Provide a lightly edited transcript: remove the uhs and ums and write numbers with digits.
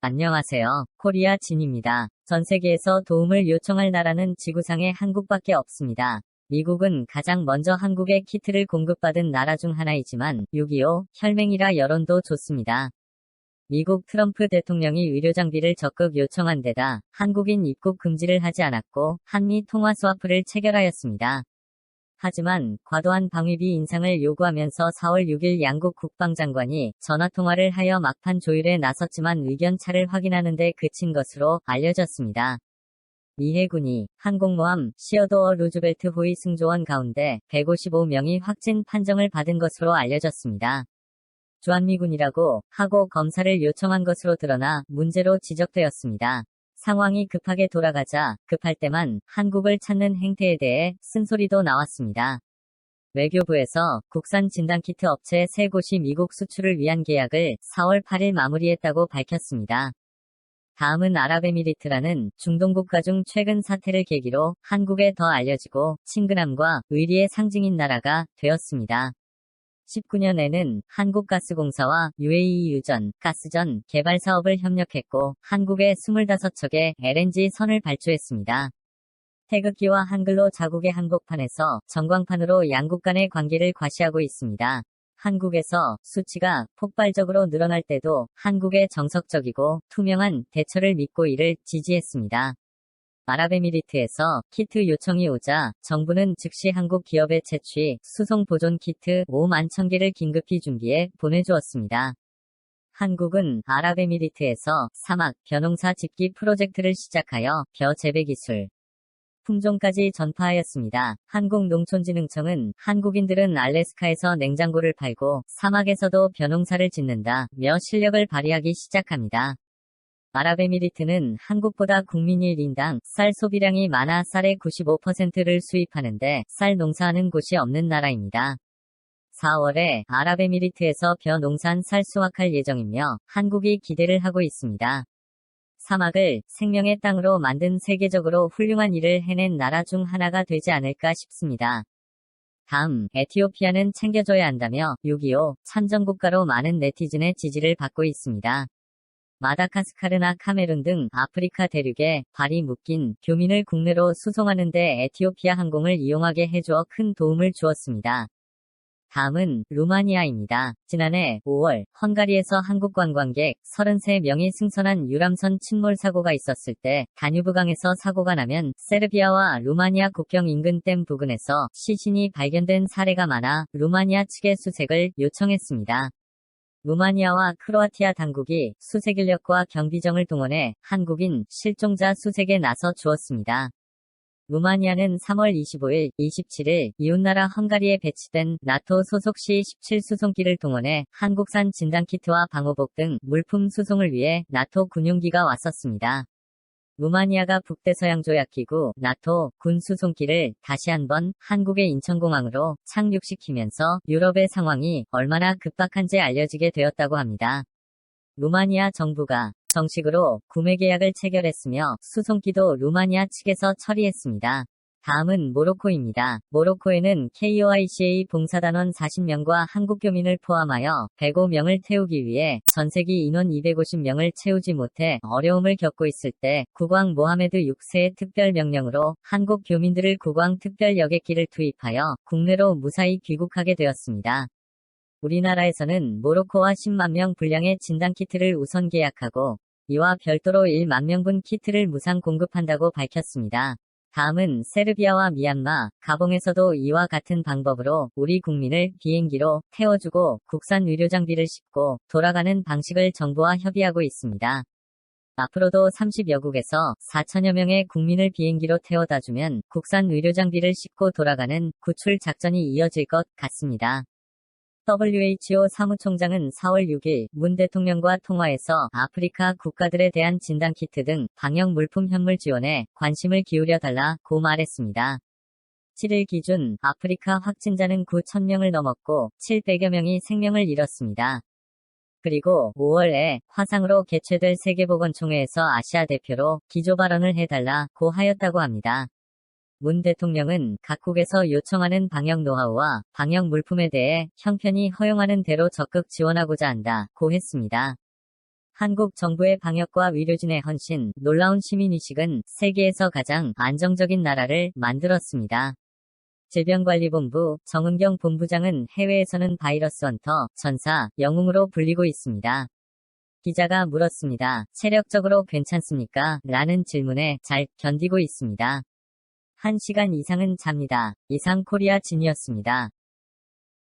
안녕하세요. 코리아 진입니다. 전 세계에서 도움을 요청할 나라는 지구상에 한국밖에 없습니다. 미국은 가장 먼저 한국에 키트를 공급받은 나라 중 하나이지만 6.25 혈맹이라 여론도 좋습니다. 미국 트럼프 대통령이 의료장비를 적극 요청한 데다 한국인 입국 금지를 하지 않았고 한미 통화 스와프를 체결하였습니다. 하지만 과도한 방위비 인상을 요구하면서 4월 6일 양국 국방장관이 전화통화를 하여 막판 조율에 나섰지만 의견 차를 확인하는 데 그친 것으로 알려졌습니다. 미 해군이 항공모함 시어도어 루즈벨트 호위 승조원 가운데 155명이 확진 판정을 받은 것으로 알려졌습니다. 주한미군이라고 하고 검사를 요청한 것으로 드러나 문제로 지적되었습니다. 상황이 급하게 돌아가자 급할 때만 한국을 찾는 행태에 대해 쓴소리도 나왔습니다. 외교부에서 국산 진단키트 업체 3곳이 미국 수출을 위한 계약을 4월 8일 마무리했다고 밝혔습니다. 다음은 아랍에미리트라는 중동 국가 중 최근 사태를 계기로 한국에 더 알려지고 친근함과 의리의 상징인 나라가 되었습니다. 19년에는 한국가스공사와 UAE 유전, 가스전 개발 사업을 협력했고 한국에 25척의 LNG 선을 발주했습니다. 태극기와 한글로 자국의 한복판에서 전광판으로 양국 간의 관계를 과시하고 있습니다. 한국에서 수치가 폭발적으로 늘어날 때도 한국의 정석적이고 투명한 대처를 믿고 이를 지지했습니다. 아랍에미리트에서 키트 요청이 오자 정부는 즉시 한국 기업에 채취, 수송 보존 키트 5만 1000개를 긴급히 준비해 보내주었습니다. 한국은 아랍에미리트에서 사막, 벼농사 짓기 프로젝트를 시작하여 벼 재배 기술, 품종까지 전파하였습니다. 한국농촌진흥청은 한국인들은 알래스카에서 냉장고를 팔고 사막에서도 벼농사를 짓는다며 실력을 발휘하기 시작합니다. 아랍에미리트는 한국보다 국민 1인당 쌀 소비량이 많아 쌀의 95%를 수입하는데 쌀 농사하는 곳이 없는 나라입니다. 4월에 아랍에미리트에서 벼 농산 쌀 수확할 예정이며 한국이 기대를 하고 있습니다. 사막을 생명의 땅으로 만든 세계적으로 훌륭한 일을 해낸 나라 중 하나가 되지 않을까 싶습니다. 다음, 에티오피아는 챙겨줘야 한다며 6.25 참전국가로 많은 네티즌의 지지를 받고 있습니다. 마다가스카르나 카메룬 등 아프리카 대륙에 발이 묶인 교민을 국내로 수송하는 데 에티오피아 항공을 이용하게 해주어 큰 도움을 주었습니다. 다음은 루마니아입니다. 지난해 5월 헝가리에서 한국 관광객 33명이 승선한 유람선 침몰 사고가 있었을 때 다뉴브강에서 사고가 나면 세르비아와 루마니아 국경 인근 댐 부근에서 시신이 발견된 사례가 많아 루마니아 측에 수색을 요청했습니다. 루마니아와 크로아티아 당국이 수색 인력과 경비정을 동원해 한국인 실종자 수색에 나서 주었습니다. 루마니아는 3월 25일, 27일 이웃나라 헝가리에 배치된 나토 소속 C-17 수송기를 동원해 한국산 진단키트와 방호복 등 물품 수송을 위해 나토 군용기가 왔었습니다. 루마니아가 북대서양조약기구 나토 군 수송기를 다시 한번 한국의 인천공항으로 착륙시키면서 유럽의 상황이 얼마나 급박한지 알려지게 되었다고 합니다. 루마니아 정부가 정식으로 구매 계약을 체결했으며 수송기도 루마니아 측에서 처리했습니다. 다음은 모로코입니다. 모로코에는 KOICA 봉사단원 40명과 한국 교민을 포함하여 105명을 태우기 위해 전세기 인원 250명을 채우지 못해 어려움을 겪고 있을 때 국왕 모하메드 6세의 특별 명령으로 한국 교민들을 국왕 특별 여객기를 투입하여 국내로 무사히 귀국하게 되었습니다. 우리나라에서는 모로코와 10만 명 분량의 진단키트를 우선 계약하고 이와 별도로 1만 명분 키트를 무상 공급한다고 밝혔습니다. 다음은 세르비아와 미얀마, 가봉에서도 이와 같은 방법으로 우리 국민을 비행기로 태워주고 국산 의료장비를 싣고 돌아가는 방식을 정부와 협의하고 있습니다. 앞으로도 30여 국에서 4천여 명의 국민을 비행기로 태워다주면 국산 의료장비를 싣고 돌아가는 구출 작전이 이어질 것 같습니다. WHO 사무총장은 4월 6일 문 대통령과 통화에서 아프리카 국가들에 대한 진단키트 등 방역 물품 현물 지원에 관심을 기울여달라고 말했습니다. 7일 기준 아프리카 확진자는 9,000명을 넘었고 700여 명이 생명을 잃었습니다. 그리고 5월에 화상으로 개최될 세계보건총회에서 아시아 대표로 기조 발언을 해달라고 하였다고 합니다. 문 대통령은 각국에서 요청하는 방역 노하우와 방역 물품에 대해 형편이 허용하는 대로 적극 지원하고자 한다고 했습니다. 한국 정부의 방역과 의료진의 헌신, 놀라운 시민의식은 세계에서 가장 안정적인 나라를 만들었습니다. 질병관리본부 정은경 본부장은 해외에서는 바이러스 헌터, 전사, 영웅으로 불리고 있습니다. 기자가 물었습니다. 체력적으로 괜찮습니까? 라는 질문에 잘 견디고 있습니다. 1시간 이상은 잡니다. 이상 코리아 진이었습니다.